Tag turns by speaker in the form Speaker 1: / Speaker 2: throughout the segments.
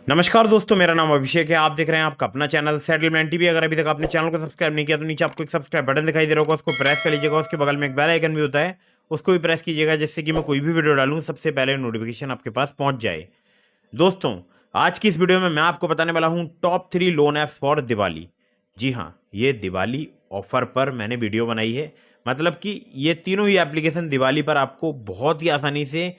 Speaker 1: नमस्कार दोस्तों, मेरा नाम अभिषेक है। आप देख रहे हैं आपका अपना चैनल सेटलमेंट टीवी। अगर अभी तक आपने चैनल को सब्सक्राइब नहीं किया तो नीचे आपको एक सब्सक्राइब बटन दिखाई दे रहा होगा, उसको प्रेस कर लीजिएगा। उसके बगल में एक बेल आइकन भी होता है, उसको भी प्रेस कीजिएगा, जिससे कि मैं कोई भी वीडियो डालूं सबसे पहले नोटिफिकेशन आपके पास पहुंच जाए। दोस्तों, आज की इस वीडियो में मैं आपको बताने वाला हूं top 3 loan apps for Diwali. जी हाँ, ये दिवाली ऑफर पर मैंने वीडियो बनाई है। मतलब कि ये तीनों ही एप्लीकेशन दिवाली पर आपको बहुत ही आसानी से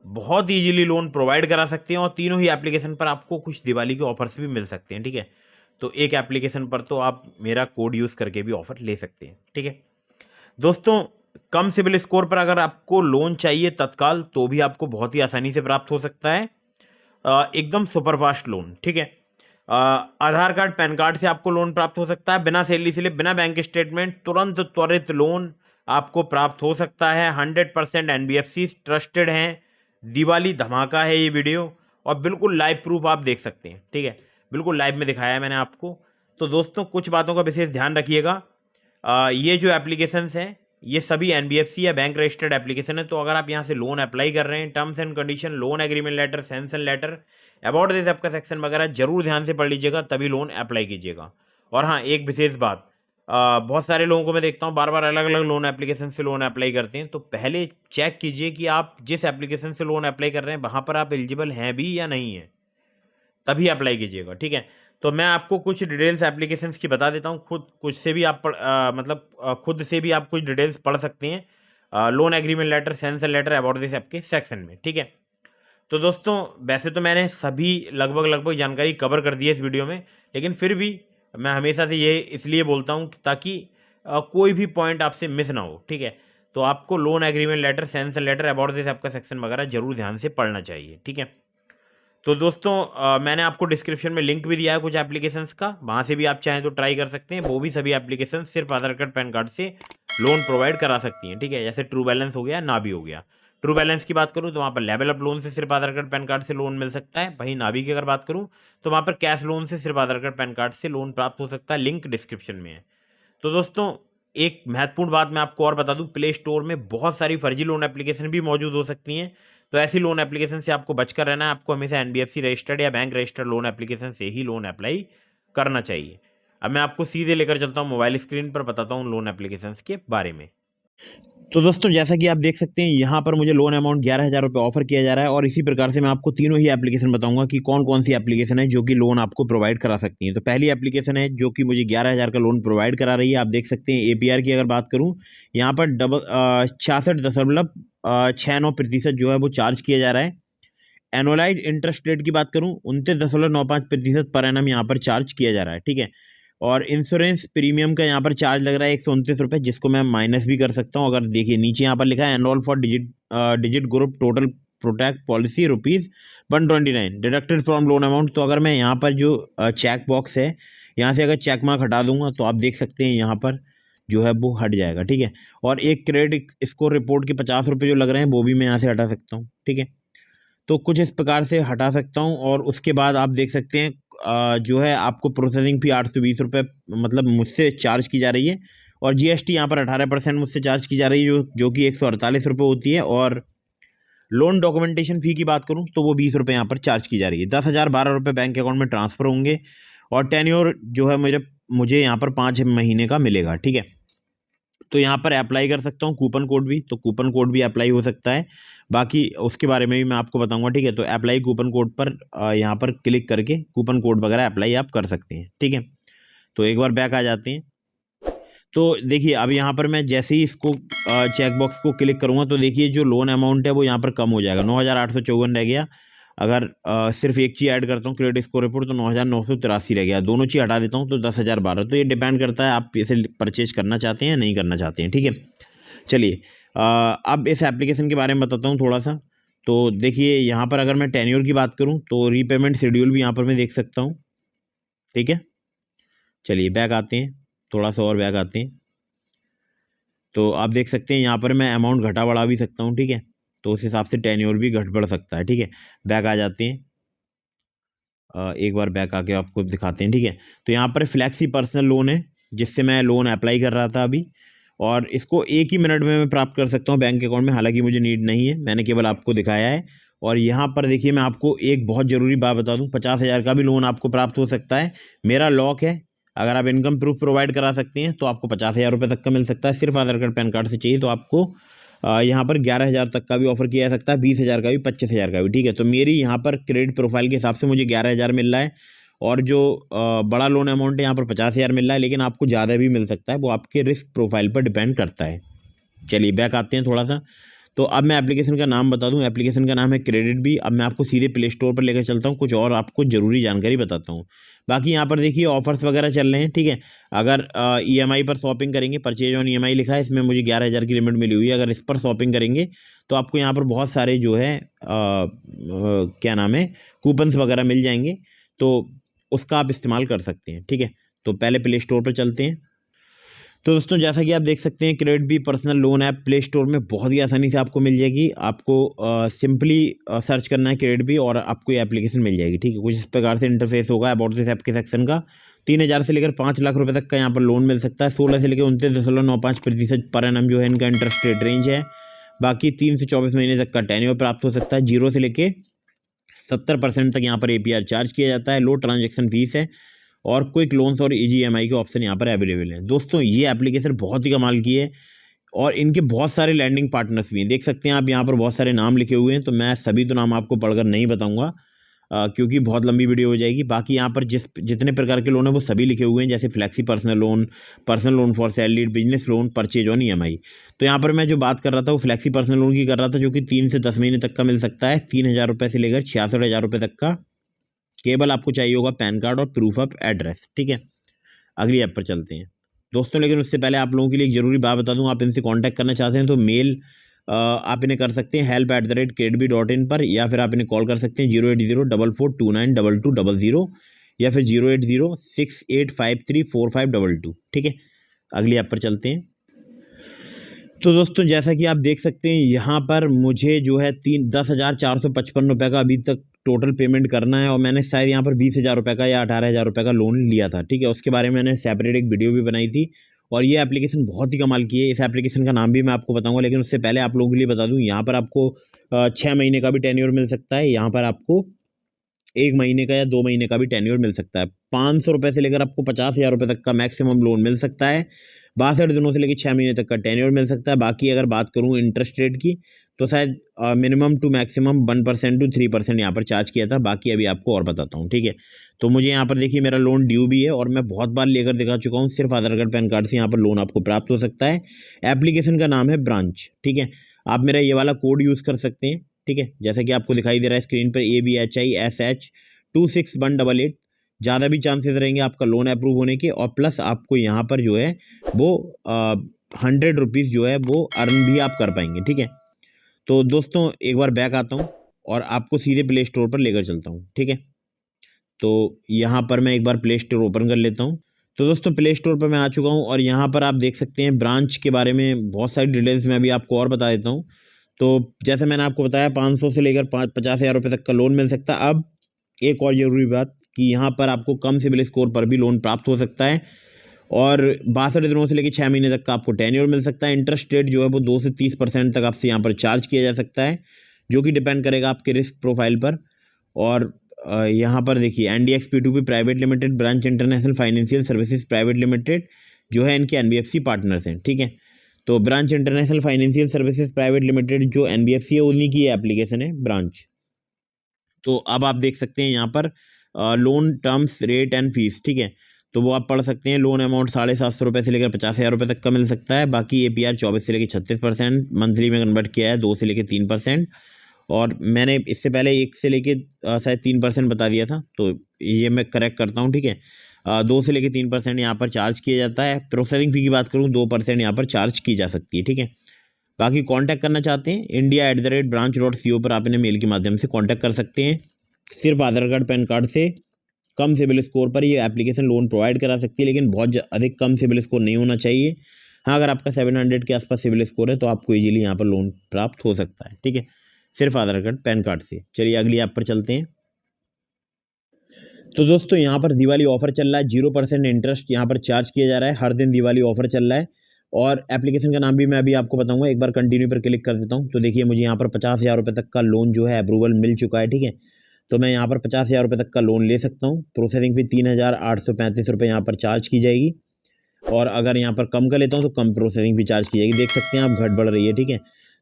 Speaker 1: बहुत इजीली लोन प्रोवाइड करा सकते हैं, और तीनों ही एप्लीकेशन पर आपको कुछ दिवाली के ऑफर्स भी मिल सकते हैं। ठीक है, तो एक एप्लीकेशन पर तो आप मेरा कोड यूज़ करके भी ऑफर ले सकते हैं। ठीक है दोस्तों, कम सिबिल स्कोर पर अगर आपको लोन चाहिए तत्काल, तो भी आपको बहुत ही आसानी से प्राप्त हो सकता है। एकदम सुपरफास्ट लोन। ठीक है, आधार कार्ड पैन कार्ड से आपको लोन प्राप्त हो सकता है, बिना सैलरी स्लिप बिना बैंक स्टेटमेंट, तुरंत त्वरित लोन आपको प्राप्त हो सकता है। 100% एनबीएफसी ट्रस्टेड हैं। दिवाली धमाका है ये वीडियो, और बिल्कुल लाइव प्रूफ आप देख सकते हैं। ठीक है, बिल्कुल लाइव में दिखाया है मैंने आपको। तो दोस्तों, कुछ बातों का विशेष ध्यान रखिएगा। ये जो एप्लीकेशंस हैं, ये सभी एनबीएफसी या बैंक रजिस्टर्ड एप्लीकेशन है। तो अगर आप यहाँ से लोन अप्लाई कर रहे हैं, terms and condition, loan agreement letter, sanction letter, about this app का सेक्शन वगैरह जरूर ध्यान से पढ़ लीजिएगा, तभी लोन अप्लाई कीजिएगा। और हाँ, एक विशेष बात, बहुत सारे लोगों को मैं देखता हूँ बार बार अलग अलग लोन एप्लीकेशन से लोन अप्लाई करते हैं। तो पहले चेक कीजिए कि आप जिस एप्लीकेशन से लोन अप्लाई कर रहे हैं वहाँ पर आप एलिजिबल हैं भी या नहीं है, तभी अप्लाई कीजिएगा। ठीक है, तो मैं आपको कुछ डिटेल्स एप्लीकेशंस की बता देता हूँ। खुद कुछ से भी आप खुद से भी आप कुछ डिटेल्स पढ़ सकते हैं loan agreement letter, sanction letter, about this app के सेक्शन में। ठीक है, तो दोस्तों, वैसे तो मैंने सभी लगभग लगभग जानकारी कवर कर दी है इस वीडियो में, लेकिन फिर भी मैं हमेशा से ये इसलिए बोलता हूँ ताकि कोई भी पॉइंट आपसे मिस ना हो। ठीक है, तो आपको loan agreement letter, sanction letter, about this app का सेक्शन वगैरह जरूर ध्यान से पढ़ना चाहिए। ठीक है, तो दोस्तों, मैंने आपको डिस्क्रिप्शन में लिंक भी दिया है कुछ एप्लीकेशंस का, वहाँ से भी आप चाहें तो ट्राई कर सकते हैं। वो भी सभी एप्लीकेशन सिर्फ आधार कार्ड पैन कार्ड से लोन प्रोवाइड करा सकती हैं। ठीक है, जैसे ट्रू बैलेंस हो गया, नाभी हो गया। ट्रू बैलेंस की बात करूँ तो वहाँ पर लेवल अप लोन से सिर्फ आधार कार्ड पैन कार्ड से लोन मिल सकता है। वहीं नाभी की अगर बात करूँ तो वहाँ पर कैश लोन से सिर्फ आधार कार्ड पैन कार्ड से लोन प्राप्त हो सकता है। लिंक डिस्क्रिप्शन में है। तो दोस्तों, एक महत्वपूर्ण बात मैं आपको और बता दूं, प्ले स्टोर में बहुत सारी फर्जी लोन एप्लीकेशन भी मौजूद हो सकती हैं। तो ऐसी लोन एप्लीकेशन से आपको बचकर रहना है। आपको हमेशा एनबीएफसी रजिस्टर्ड या बैंक रजिस्टर्ड लोन एप्लीकेशन से ही लोन अप्लाई करना चाहिए। अब मैं आपको सीधे लेकर चलता हूं मोबाइल स्क्रीन पर, बताता हूं लोन एप्लीकेशन के बारे में। तो दोस्तों, जैसा कि आप देख सकते हैं, यहाँ पर मुझे लोन अमाउंट 11,000 रुपये ऑफर किया जा रहा है, और इसी प्रकार से मैं आपको तीनों ही एप्लीकेशन बताऊंगा कि कौन कौन सी एप्लीकेशन है जो कि लोन आपको प्रोवाइड करा सकती हैं। तो पहली एप्लीकेशन है जो कि मुझे 11,000 का लोन प्रोवाइड करा रही है। आप देख सकते हैं एपीआर की अगर बात करूँ, यहाँ पर 66.69% जो है वो चार्ज किया जा रहा है। एनुअलाइज इंटरेस्ट रेट की बात करूँ, 29.95% पर एनम यहाँ पर चार्ज किया जा रहा है। ठीक है, और इंश्योरेंस प्रीमियम का यहाँ पर चार्ज लग रहा है 129 रुपये, जिसको मैं माइनस भी कर सकता हूँ। अगर देखिए नीचे यहाँ पर लिखा है enrol for digit group total protect policy ₹129 deducted from loan amount. तो अगर मैं यहाँ पर जो चेक बॉक्स है, यहाँ से अगर चेक मार्क हटा दूंगा तो आप देख सकते हैं यहाँ पर जो है वो हट जाएगा। ठीक है, और एक क्रेडिट स्कोर रिपोर्ट के 50 रुपये जो लग रहे हैं वो भी मैं यहाँ से हटा सकता हूँ। ठीक है, तो कुछ इस प्रकार से हटा सकता हूँ। और उसके बाद आप देख सकते हैं जो है आपको प्रोसेसिंग फ़ी 820 रुपये मतलब मुझसे चार्ज की जा रही है, और जीएसटी यहाँ पर 18% मुझसे चार्ज की जा रही है, जो कि 148 रुपये होती है। और लोन डॉक्यूमेंटेशन फ़ी की बात करूँ तो वो 20 रुपये यहाँ पर चार्ज की जा रही है। 10,012 रुपये बैंक अकाउंट में ट्रांसफ़र होंगे, और टेन्योर जो है मुझे यहाँ पर 5 महीने का मिलेगा। ठीक है, तो यहाँ पर अप्लाई कर सकता हूँ कूपन कोड भी, तो कूपन कोड भी अप्लाई हो सकता है। बाकी उसके बारे में भी मैं आपको बताऊंगा। ठीक है, तो अप्लाई कूपन कोड पर यहाँ पर क्लिक करके कूपन कोड वगैरह अप्लाई आप कर सकते हैं। ठीक है, तो एक बार बैक आ जाते हैं। तो देखिए, अब यहाँ पर मैं जैसे ही इसको चेक बॉक्स को क्लिक करूँगा तो देखिए जो लोन अमाउंट है वो यहाँ पर कम हो जाएगा, 9,854 रह गया। अगर सिर्फ एक चीज़ ऐड करता हूँ क्रेडिट स्कोर रिपोर्ट, तो 9,983 रह गया। दोनों चीज़ हटा देता हूँ तो 10,012। तो ये डिपेंड करता है आप इसे परचेज करना चाहते हैं या नहीं करना चाहते हैं। ठीक है, चलिए अब इस एप्लीकेशन के बारे में बताता हूँ थोड़ा सा। तो देखिए, यहाँ पर अगर मैं टेन्योर की बात करूँ तो रीपेमेंट शेड्यूल भी यहाँ पर मैं देख सकता हूँ। ठीक है, चलिए बैक आते हैं, थोड़ा सा और बैक आते हैं। तो आप देख सकते हैं यहाँ पर मैं अमाउंट घटा बढ़ा भी सकता हूँ। ठीक है, तो उस हिसाब से टेन्योर भी घट बढ़ सकता है। ठीक है, बैक आ जाते हैं। एक बार बैक आके आपको दिखाते हैं। ठीक है, तो यहाँ पर फ्लैक्सी पर्सनल लोन है, जिससे मैं लोन अप्लाई कर रहा था अभी, और इसको 1 ही मिनट में मैं प्राप्त कर सकता हूँ बैंक अकाउंट में। हालांकि मुझे नीड नहीं है, मैंने केवल आपको दिखाया है। और यहाँ पर देखिए मैं आपको एक बहुत ज़रूरी बात बता दूँ, 50,000 का भी लोन आपको प्राप्त हो सकता है। मेरा लॉक है, अगर आप इनकम प्रूफ प्रोवाइड करा सकते हैं तो आपको 50,000 रुपये तक का मिल सकता है। सिर्फ आधार कार्ड पैन कार्ड से चाहिए तो आपको यहाँ पर 11,000 तक का भी ऑफर किया जा सकता है, 20,000 का भी, 25,000 का भी, ठीक है। तो मेरी यहाँ पर क्रेडिट प्रोफाइल के हिसाब से मुझे 11,000 मिल रहा है, और जो बड़ा लोन अमाउंट है यहाँ पर 50,000 मिल रहा है, लेकिन आपको ज़्यादा भी मिल सकता है, वो आपके रिस्क प्रोफाइल पर डिपेंड करता है। चलिए बैक आते हैं थोड़ा सा। तो अब मैं एप्लीकेशन का नाम बता दूं, एप्लीकेशन का नाम है क्रेडिट बी। अब मैं आपको सीधे प्ले स्टोर पर लेकर चलता हूं, कुछ और आपको ज़रूरी जानकारी बताता हूं। बाकी यहाँ पर देखिए ऑफर्स वगैरह चल रहे हैं, ठीक है। अगर ईएमआई पर शॉपिंग करेंगे, परचेज ऑन ईएमआई लिखा है, इसमें मुझे 11,000 की लिमिट मिली हुई है। अगर इस पर शॉपिंग करेंगे तो आपको यहाँ पर बहुत सारे जो है क्या नाम है, कूपन्स वगैरह मिल जाएंगे, तो उसका आप इस्तेमाल कर सकते हैं, ठीक है। तो पहले प्ले स्टोर पर चलते हैं। तो दोस्तों जैसा कि आप देख सकते हैं, CreditBee personal loan app play store में बहुत ही आसानी से आपको मिल जाएगी। आपको सिंपली सर्च करना है क्रेडिट बी और आपको ये एप्लीकेशन मिल जाएगी, ठीक है। कुछ इस प्रकार से इंटरफेस होगा अबाउट दिस ऐप के सेक्शन का। 3,000 से लेकर 5 लाख रुपए तक का यहाँ पर लोन मिल सकता है। 16 से लेकर 29.95% पर एनम जो है इनका इंटरेस्ट रेट रेंज है। बाकी 3 से 24 महीने तक का टेन्योर प्राप्त हो सकता है। 0 से लेकर 70% तक यहाँ पर APR चार्ज किया जाता है। लो ट्रांजेक्शन फीस है, और क्विक लोन्स और इजी EMI के ऑप्शन यहाँ पर अवेलेबल हैं। दोस्तों ये एप्लीकेशन बहुत ही कमाल की है, और इनके बहुत सारे लैंडिंग पार्टनर्स भी हैं। देख सकते हैं आप यहाँ पर बहुत सारे नाम लिखे हुए हैं, तो मैं सभी तो नाम आपको पढ़कर नहीं बताऊंगा क्योंकि बहुत लंबी वीडियो हो जाएगी। बाकी यहाँ पर जितने प्रकार के लोन है वो सभी लिखे हुए हैं, जैसे flexi personal loan for salary, business loan, purchase on EMI। तो यहाँ पर मैं जो बात कर रहा था वो फ्लैक्सी पर्सनल लोन की कर रहा था, जो कि 3 से 10 महीने तक का मिल सकता है। 3,000 रुपये से लेकर 66,000 रुपये तक का। केवल आपको चाहिए होगा पैन कार्ड और प्रूफ ऑफ एड्रेस, ठीक है। अगली ऐप पर चलते हैं दोस्तों, लेकिन उससे पहले आप लोगों के लिए एक जरूरी बात बता दूं, आप इनसे कांटेक्ट करना चाहते हैं तो मेल आप इन्हें कर सकते हैं help@creditbee.in पर, या फिर आप इन्हें कॉल कर सकते हैं 08044292200, या फिर 08068534522, ठीक है। अगली ऐप पर चलते हैं। तो दोस्तों जैसा कि आप देख सकते हैं यहाँ पर मुझे जो है 10,455 रुपये का अभी तक टोटल पेमेंट करना है, और मैंने शायद यहाँ पर 20,000 रुपये का या 18,000 रुपये का लोन लिया था, ठीक है। उसके बारे में मैंने सेपरेट एक वीडियो भी बनाई थी, और ये एप्लीकेशन बहुत ही कमाल की है। इस एप्लीकेशन का नाम भी मैं आपको बताऊंगा, लेकिन उससे पहले आप लोगों के लिए बता दूं, यहाँ पर आपको 6 महीने का भी टेन्योर मिल सकता है। यहाँ पर आपको 1 महीने का या 2 महीने का भी टेन्योर मिल सकता है। 500 रुपये से लेकर आपको 50,000 रुपये तक का मैक्सिमम लोन मिल सकता है। 62 दिनों से लेकर 6 महीने तक का टेन्योर मिल सकता है। बाकी अगर बात करूँ इंटरेस्ट रेट की, तो शायद मिनिमम टू मैक्सिमम 1% to 3% यहाँ पर चार्ज किया था। बाकी अभी आपको और बताता हूँ, ठीक है। तो मुझे यहाँ पर देखिए मेरा लोन ड्यू भी है, और मैं बहुत बार लेकर दिखा चुका हूँ। सिर्फ आधार कार्ड पैन कार्ड से यहाँ पर लोन आपको प्राप्त हो सकता है। एप्लीकेशन का नाम है ब्रांच, ठीक है। आप मेरा ये वाला कोड यूज़ कर सकते हैं, ठीक है, जैसा कि आपको दिखाई दे रहा है स्क्रीन पर, ABHISH26188। ज़्यादा भी चांसेस रहेंगे आपका लोन अप्रूव होने के, और प्लस आपको यहाँ पर जो है वो 100 रुपीज़ जो है वो अर्न भी आप कर पाएंगे, ठीक है। तो दोस्तों एक बार बैक आता हूँ और आपको सीधे प्ले स्टोर पर लेकर चलता हूँ, ठीक है। तो यहाँ पर मैं एक बार प्ले स्टोर ओपन कर लेता हूँ। तो दोस्तों प्ले स्टोर पर मैं आ चुका हूँ, और यहाँ पर आप देख सकते हैं ब्रांच के बारे में बहुत सारी डिटेल्स मैं अभी आपको और बता देता हूँ। तो जैसे मैंने आपको बताया 500 से लेकर 50,000 रुपये तक का लोन मिल सकता है। अब एक और ज़रूरी बात कि यहाँ पर आपको कम सिबिल स्कोर पर भी लोन प्राप्त हो सकता है, और 62 दिनों से लेकर 6 महीने तक का आपको टेन्योर मिल सकता है। इंटरेस्ट रेट जो है वो 2 से 30% तक आपसे यहाँ पर चार्ज किया जा सकता है, जो कि डिपेंड करेगा आपके रिस्क प्रोफाइल पर। और यहाँ पर देखिए NDX P2P private limited, branch international financial services private limited जो है इनके NBFC पार्टनर्स हैं, ठीक है। तो branch international financial services private limited जो NBFC है, उन्हीं की एप्लीकेशन है ब्रांच। तो अब आप देख सकते हैं यहाँ पर loan terms, rate and fees, ठीक है। तो वो आप पढ़ सकते हैं। लोन अमाउंट 750 रुपये से लेकर 50,000 रुपये तक का मिल सकता है। बाकी APR 24 से लेकर 36%, मंथली में कन्वर्ट किया है 2 से लेकर 3%, और मैंने इससे पहले 1 से लेके शायद 3% बता दिया था, तो ये मैं करेक्ट करता हूँ, ठीक है। 2 से लेके 3% यहाँ पर चार्ज किया जाता है। प्रोसेसिंग फ़ी की बात करूँ 2% यहाँ पर चार्ज की जा सकती है, ठीक है। बाकी कांटेक्ट करना चाहते हैं india@branch.co पर आप इन्हें मेल के माध्यम से कांटेक्ट कर सकते हैं। सिर्फ आधार कार्ड पैन कार्ड से कम सिबिल स्कोर पर ये एप्लीकेशन लोन प्रोवाइड करा सकती है, लेकिन बहुत अधिक कम सिबिल स्कोर नहीं होना चाहिए। हाँ, अगर आपका 700 के आसपास सिबिल स्कोर है तो आपको इजीली यहाँ पर लोन प्राप्त हो सकता है, ठीक है, सिर्फ आधार कार्ड पैन कार्ड से। चलिए अगली ऐप पर चलते हैं। तो दोस्तों यहाँ पर दिवाली ऑफर चल रहा है, 0% इंटरेस्ट यहाँ पर चार्ज किया जा रहा है। हर दिन दिवाली ऑफर चल रहा है।
Speaker 2: और एप्लीकेशन का नाम भी मैं अभी आपको बताऊंगा। एक बार कंटिन्यू पर क्लिक कर देता हूं तो देखिए मुझे यहाँ पर 50,000 रुपये तक का लोन जो है अप्रूवल मिल चुका है, ठीक है। तो मैं यहाँ पर 50,000 रुपये तक का लोन ले सकता हूँ। प्रोसेसिंग फी 3,835 रुपये यहाँ पर चार्ज की जाएगी, और अगर यहाँ पर कम का लेता हूँ तो कम प्रोसेसिंग फी चार्ज की जाएगी। देख सकते हैं आप घट बढ़ रही है, ठीक है।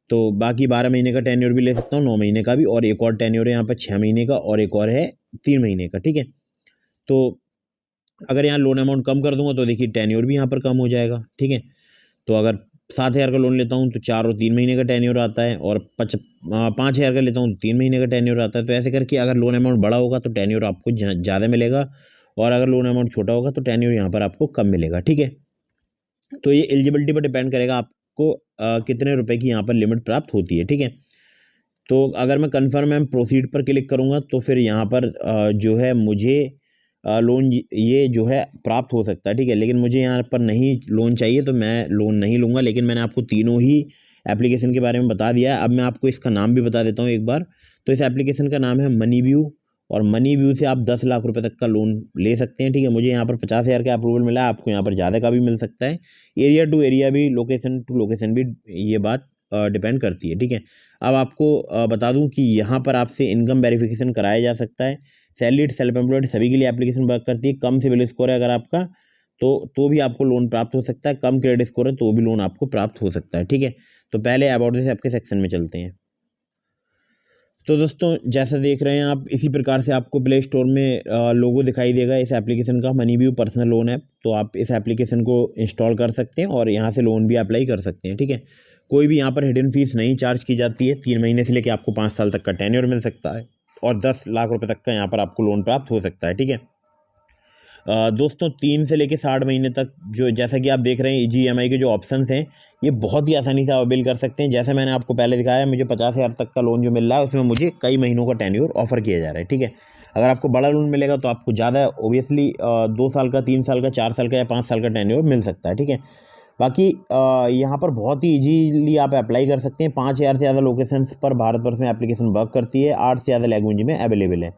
Speaker 2: तो बाकी 12 महीने का टेन्योर भी ले सकता हूँ, 9 महीने का भी, और एक और टेन्योर है यहाँ पर 6 महीने का, और एक और है 3 महीने का, ठीक है। तो अगर यहाँ लोन अमाउंट कम कर दूंगा तो देखिए टेन्योर भी यहाँ पर कम हो जाएगा, ठीक है। तो अगर 7,000 का लोन लेता हूँ तो 4 और 3 महीने का टेन्योर आता है, और 5,000 का लेता हूँ तो 3 महीने का टेन्योर आता है। तो ऐसे करके अगर लोन अमाउंट बड़ा होगा तो टेन्योर आपको ज़्यादा मिलेगा, और अगर लोन अमाउंट छोटा होगा तो टेन्योर यहाँ पर आपको कम मिलेगा, ठीक है। तो ये एलिजिबिलिटी पर डिपेंड करेगा आपको कितने रुपए की यहाँ पर लिमिट प्राप्त होती है, ठीक है। तो अगर मैं कन्फर्म एंड प्रोसीड पर क्लिक करूँगा तो फिर यहाँ पर जो है मुझे लोन ये जो है प्राप्त हो सकता है, ठीक है। लेकिन मुझे यहाँ पर नहीं लोन चाहिए तो मैं लोन नहीं लूँगा। लेकिन मैंने आपको तीनों ही एप्लीकेशन के बारे में बता दिया है। अब मैं आपको इसका नाम भी बता देता हूँ एक बार। तो इस एप्लीकेशन का नाम है मनीव्यू, और मनीव्यू से आप 10 लाख रुपए तक का लोन ले सकते हैं, ठीक है। मुझे यहाँ पर 50,000 का अप्रूवल मिला है, आपको यहाँ पर ज़्यादा का भी मिल सकता है। एरिया टू एरिया भी, लोकेशन टू लोकेशन भी ये बात डिपेंड करती है, ठीक है। अब आपको बता दूं कि यहाँ पर आपसे इनकम वेरिफिकेशन कराया जा सकता है। सैलरीड, सेल्फ एम्प्लॉयड सभी के लिए एप्लीकेशन वर्क करती है। कम सिविल स्कोर है अगर आपका तो भी आपको लोन प्राप्त हो सकता है। कम क्रेडिट स्कोर है तो भी लोन आपको प्राप्त हो सकता है, ठीक है। तो पहले अबाउट दिस ऐप के सेक्शन में चलते हैं। तो दोस्तों जैसा देख रहे हैं आप, इसी प्रकार से आपको प्ले स्टोर में लोगो दिखाई देगा इस एप्लीकेशन का, मनीव्यू पर्सनल लोन ऐप। तो आप इस एप्लीकेशन को इंस्टॉल कर सकते हैं और यहाँ से लोन भी अप्लाई कर सकते हैं, ठीक है। कोई भी यहाँ पर हिडन फीस नहीं चार्ज की जाती है। 3 महीने से लेकर आपको 5 साल तक का टेन्योर मिल सकता है, और 10 लाख रुपए तक का यहाँ पर आपको लोन प्राप्त हो सकता है, ठीक है। दोस्तों 3 से लेकर 60 महीने तक जो, जैसा कि आप देख रहे हैं इजी EMI के जो ऑप्शंस हैं, ये बहुत ही आसानी से अवेल कर सकते हैं। जैसे मैंने आपको पहले दिखाया, मुझे 50,000 तक का लोन जो मिल रहा है उसमें मुझे कई महीनों का टेन्योर ऑफर किया जा रहा है, ठीक है। अगर आपको बड़ा लोन मिलेगा तो आपको ज़्यादा ओबियसली 2 साल का, 3 साल का, 4 साल का या 5 साल का टेन्योर मिल सकता है, ठीक है। बाकी यहाँ पर बहुत ही ईजीली आप अप्लाई कर सकते हैं। 5,000 से ज़्यादा लोकेशंस पर भारतवर्ष में एप्लीकेशन वर्क करती है। 8 से ज़्यादा लैंग्वेज में अवेलेबल है।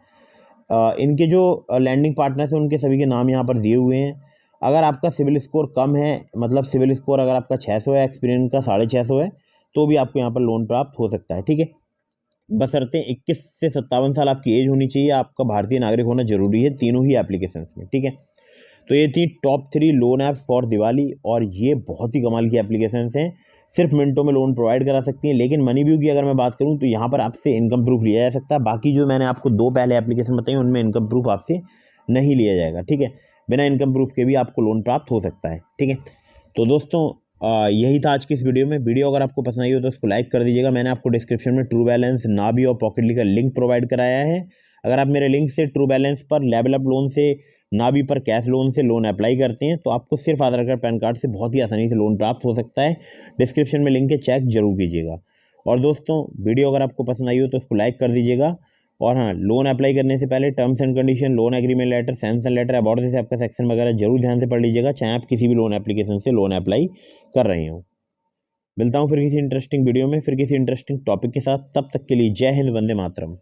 Speaker 2: इनके जो लैंडिंग पार्टनर्स हैं उनके सभी के नाम यहाँ पर दिए हुए हैं। अगर आपका सिविल स्कोर कम है, मतलब सिविल स्कोर अगर आपका 600 है, एक्सपीरियंस का 650 है, तो भी आपको यहाँ पर लोन प्राप्त हो सकता है, ठीक है। बशर्ते 21 से 57 साल आपकी एज होनी चाहिए। आपका भारतीय नागरिक होना जरूरी है तीनों ही एप्लीकेशंस में, ठीक है। तो ये थी top 3 loan apps for Diwali, और ये बहुत ही कमाल की एप्लीकेशंस हैं। सिर्फ मिनटों में लोन प्रोवाइड करा सकती हैं। लेकिन मनीव्यू की अगर मैं बात करूं तो यहाँ पर आपसे इनकम प्रूफ लिया जा सकता है। बाकी जो मैंने आपको 2 पहले एप्लीकेशन बताई उनमें इनकम प्रूफ आपसे नहीं लिया जाएगा, ठीक है। बिना इनकम प्रूफ के भी आपको लोन प्राप्त हो सकता है, ठीक है। तो दोस्तों यही था आज की इस वीडियो में। वीडियो अगर आपको पसंद आई हो तो उसको लाइक कर दीजिएगा। मैंने आपको डिस्क्रिप्शन में ट्रू बैलेंस, नाबी और पॉकेटली का लिंक प्रोवाइड कराया है। अगर आप मेरे लिंक से ट्रू बैलेंस पर, लेवल अप लोन से, नाबी पर कैश लोन से लोन अप्लाई करते हैं तो आपको सिर्फ आधार कार्ड, पैन कार्ड से बहुत ही आसानी से लोन प्राप्त हो सकता है। डिस्क्रिप्शन में लिंक है, चेक जरूर कीजिएगा। और दोस्तों वीडियो अगर आपको पसंद आई हो तो उसको लाइक कर दीजिएगा। और हाँ, लोन अप्लाई करने से पहले terms and condition, loan agreement letter, sanction letter, about this आपका सेक्शन वगैरह जरूर ध्यान से पढ़ लीजिएगा, चाहे आप किसी भी लोन एप्लीकेशन से लोन अप्लाई कर रहे हो। मिलता हूँ फिर किसी इंटरेस्टिंग वीडियो में, फिर किसी इंटरेस्टिंग टॉपिक के साथ। तब तक के लिए जय हिंद, वंदे मातरम।